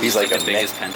He's like the biggest pen.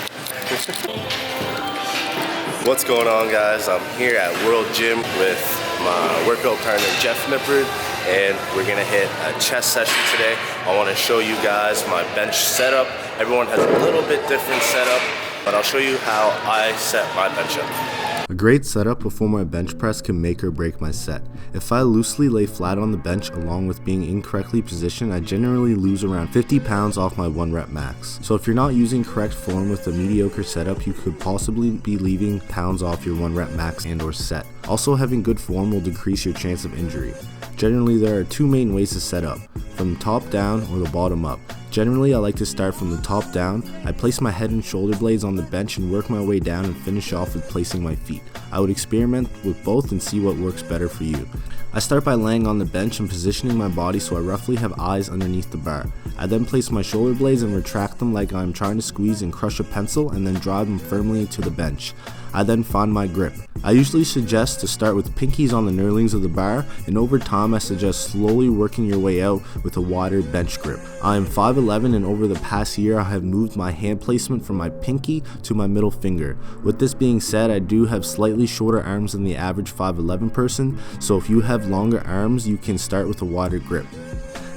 What's going on, guys? I'm here at World Gym with my workout partner Jeff Nippard, and we're gonna hit a chest session today. I want to show you guys my bench setup. Everyone has a little bit different setup, but I'll show you how I set my bench up. A great setup before my bench press can make or break my set. If I loosely lay flat on the bench along with being incorrectly positioned, I generally lose around 50 pounds off my 1 rep max. So if you're not using correct form with a mediocre setup, you could possibly be leaving pounds off your 1 rep max and or set. Also, having good form will decrease your chance of injury. Generally, there are 2 main ways to set up, from the top down or the bottom up. Generally, I like to start from the top down. I place my head and shoulder blades on the bench and work my way down and finish off with placing my feet. I would experiment with both and see what works better for you. I start by laying on the bench and positioning my body so I roughly have eyes underneath the bar. I then place my shoulder blades and retract them like I'm trying to squeeze and crush a pencil, and then drive them firmly into the bench. I then find my grip. I usually suggest to start with pinkies on the knurlings of the bar, and over time I suggest slowly working your way out with a wider bench grip. I am 5'11", and over the past year I have moved my hand placement from my pinky to my middle finger. With this being said, I do have slightly shorter arms than the average 5'11" person, so if you have longer arms you can start with a wider grip.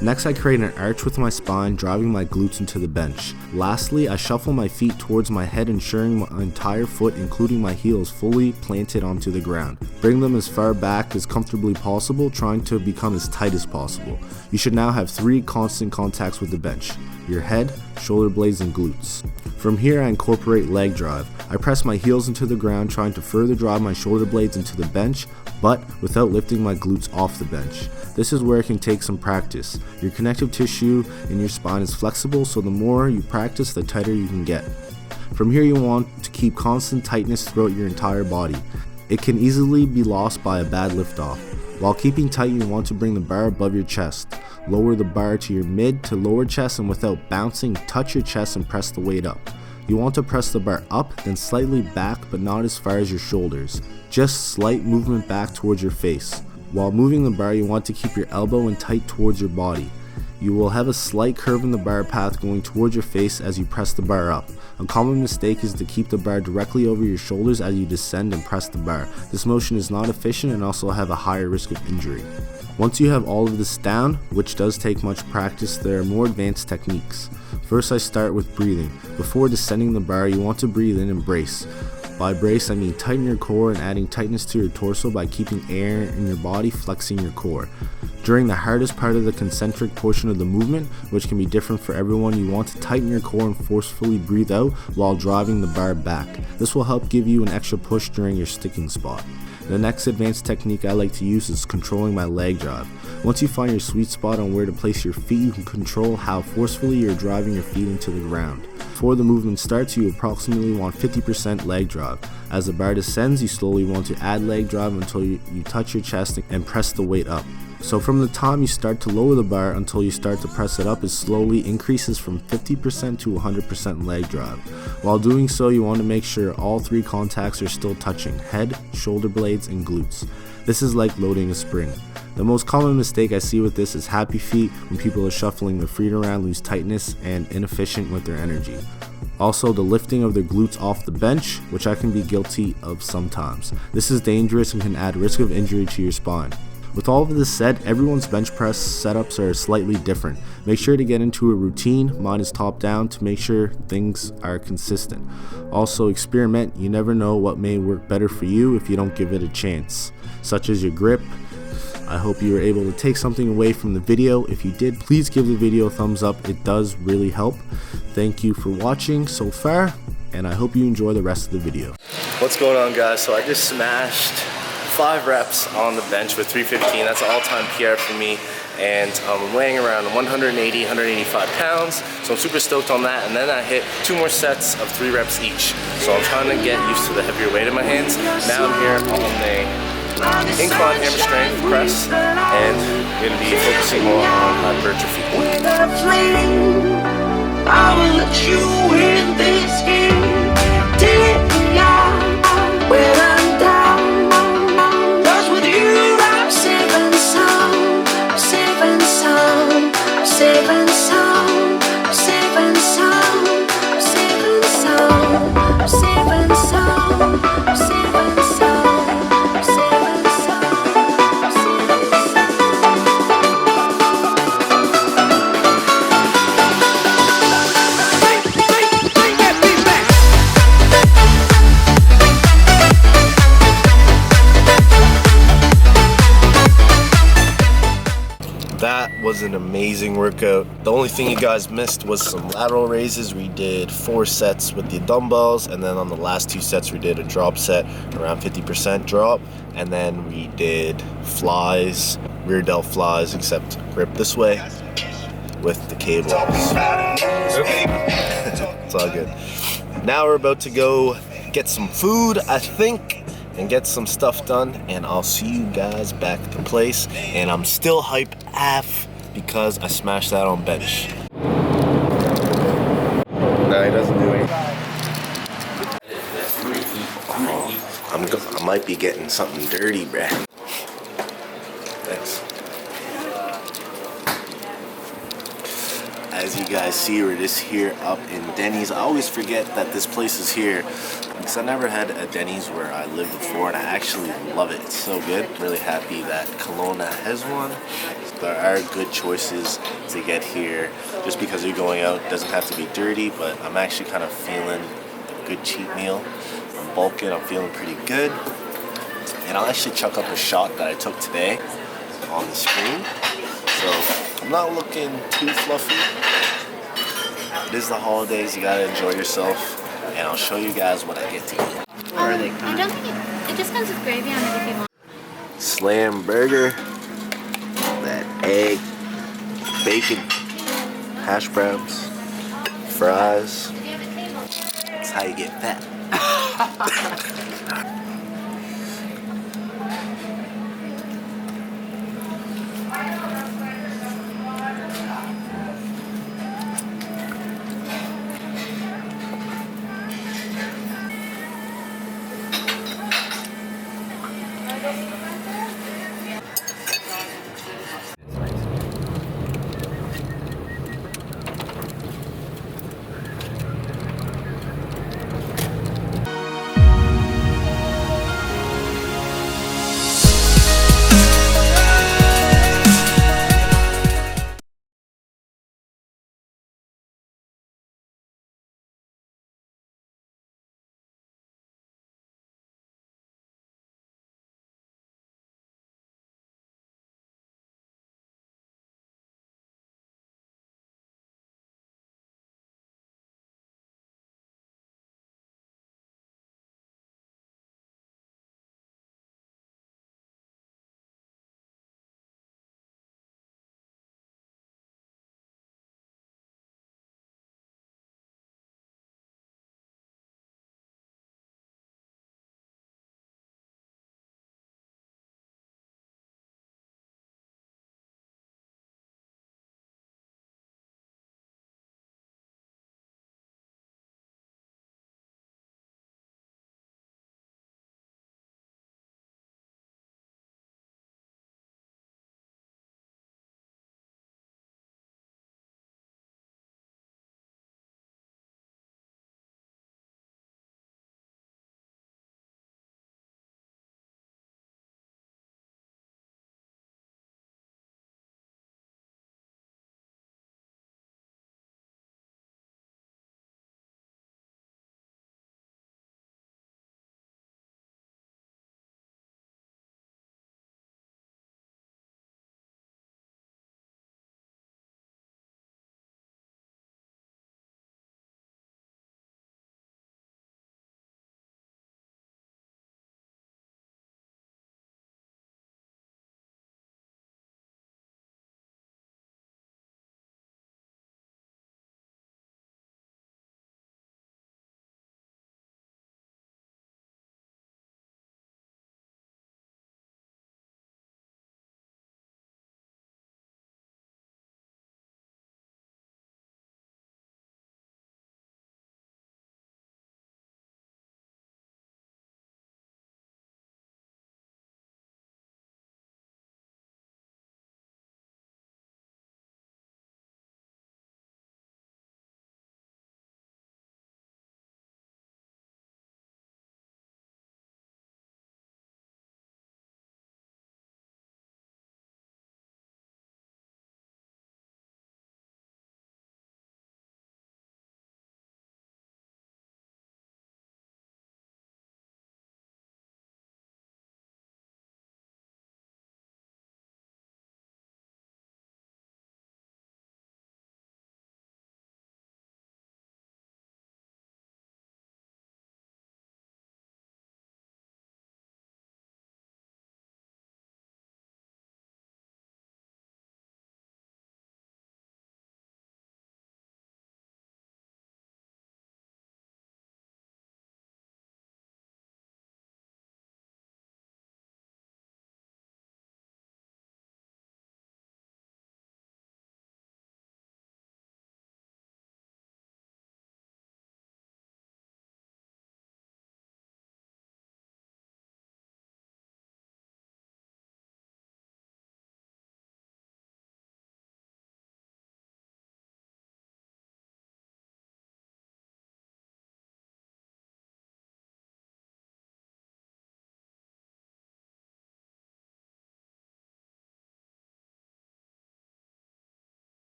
Next, I create an arch with my spine, driving my glutes into the bench. Lastly, I shuffle my feet towards my head, ensuring my entire foot, including my heel, is fully planted onto the ground. Bring them as far back as comfortably possible, trying to become as tight as possible. You should now have 3 constant contacts with the bench: your head, shoulder blades, and glutes. From here, I incorporate leg drive. I press my heels into the ground, trying to further drive my shoulder blades into the bench, but without lifting my glutes off the bench. This is where it can take some practice. Your connective tissue in your spine is flexible, so the more you practice, the tighter you can get. From here, you want to keep constant tightness throughout your entire body. It can easily be lost by a bad lift off. While keeping tight, you want to bring the bar above your chest. Lower the bar to your mid to lower chest, and without bouncing, touch your chest and press the weight up. You want to press the bar up, then slightly back, but not as far as your shoulders. Just slight movement back towards your face. While moving the bar, you want to keep your elbow in tight towards your body. You will have a slight curve in the bar path going towards your face as you press the bar up. A common mistake is to keep the bar directly over your shoulders as you descend and press the bar. This motion is not efficient and also have a higher risk of injury. Once you have all of this down, which does take much practice, there are more advanced techniques. First, I start with breathing. Before descending the bar, you want to breathe in and brace. By brace, I mean tighten your core and adding tightness to your torso by keeping air in your body, flexing your core. During the hardest part of the concentric portion of the movement, which can be different for everyone, you want to tighten your core and forcefully breathe out while driving the bar back. This will help give you an extra push during your sticking spot. The next advanced technique I like to use is controlling my leg drive. Once you find your sweet spot on where to place your feet, you can control how forcefully you're driving your feet into the ground. Before the movement starts, you approximately want 50% leg drive. As the bar descends, you slowly want to add leg drive until you touch your chest and press the weight up. So from the time you start to lower the bar until you start to press it up, it slowly increases from 50% to 100% leg drive. While doing so, you want to make sure all 3 contacts are still touching: head, shoulder blades, and glutes. This is like loading a spring. The most common mistake I see with this is happy feet, when people are shuffling their feet around, lose tightness, and inefficient with their energy. Also, the lifting of their glutes off the bench, which I can be guilty of sometimes. This is dangerous and can add risk of injury to your spine. With all of this said, everyone's bench press setups are slightly different. Make sure to get into a routine. Mine is top down to make sure things are consistent. Also, experiment. You never know what may work better for you if you don't give it a chance, such as your grip. I hope you were able to take something away from the video. If you did, please give the video a thumbs up. It does really help. Thank you for watching so far, and I hope you enjoy the rest of the video. What's going on, guys? So I just smashed 5 reps on the bench with 315. That's an all-time PR for me, and I'm weighing around 180, 185 pounds, so I'm super stoked on that. And then I hit 2 more sets of 3 reps each, so I'm trying to get used to the heavier weight in my hands. Now I'm here on the incline hammer strength press, and I'm going to be focusing more on hypertrophy. I will let you in this game. When I'm down, 'cause with you I'm saving some, I'm saving some, I'm saving some, I'm saving some, I'm saving was an amazing workout. The only thing you guys missed was some lateral raises. We did 4 sets with the dumbbells, and then on the last 2 sets we did a drop set, around 50% drop, and then we did flies, rear delt flies, except grip this way with the cables. It's all good. Now we're about to go get some food, I think, and get some stuff done, and I'll see you guys back at the place. And I'm still hype AF because I smashed that on bench. No, he doesn't do anything. I might be getting something dirty, bruh. Thanks. As you guys see, we're just here up in Denny's. I always forget that this place is here because I never had a Denny's where I lived before, and I actually love it. It's so good. Really happy that Kelowna has one. There are good choices to get here. Just because you're going out, it doesn't have to be dirty, but I'm actually kind of feeling a good cheat meal. I'm bulking, I'm feeling pretty good. And I'll actually chuck up a shot that I took today on the screen. So I'm not looking too fluffy. It is the holidays, you gotta enjoy yourself. And I'll show you guys what I get to eat. I don't think it just comes with gravy on it if you want. Slam burger, that egg, bacon, hash browns, fries. That's how you get fat.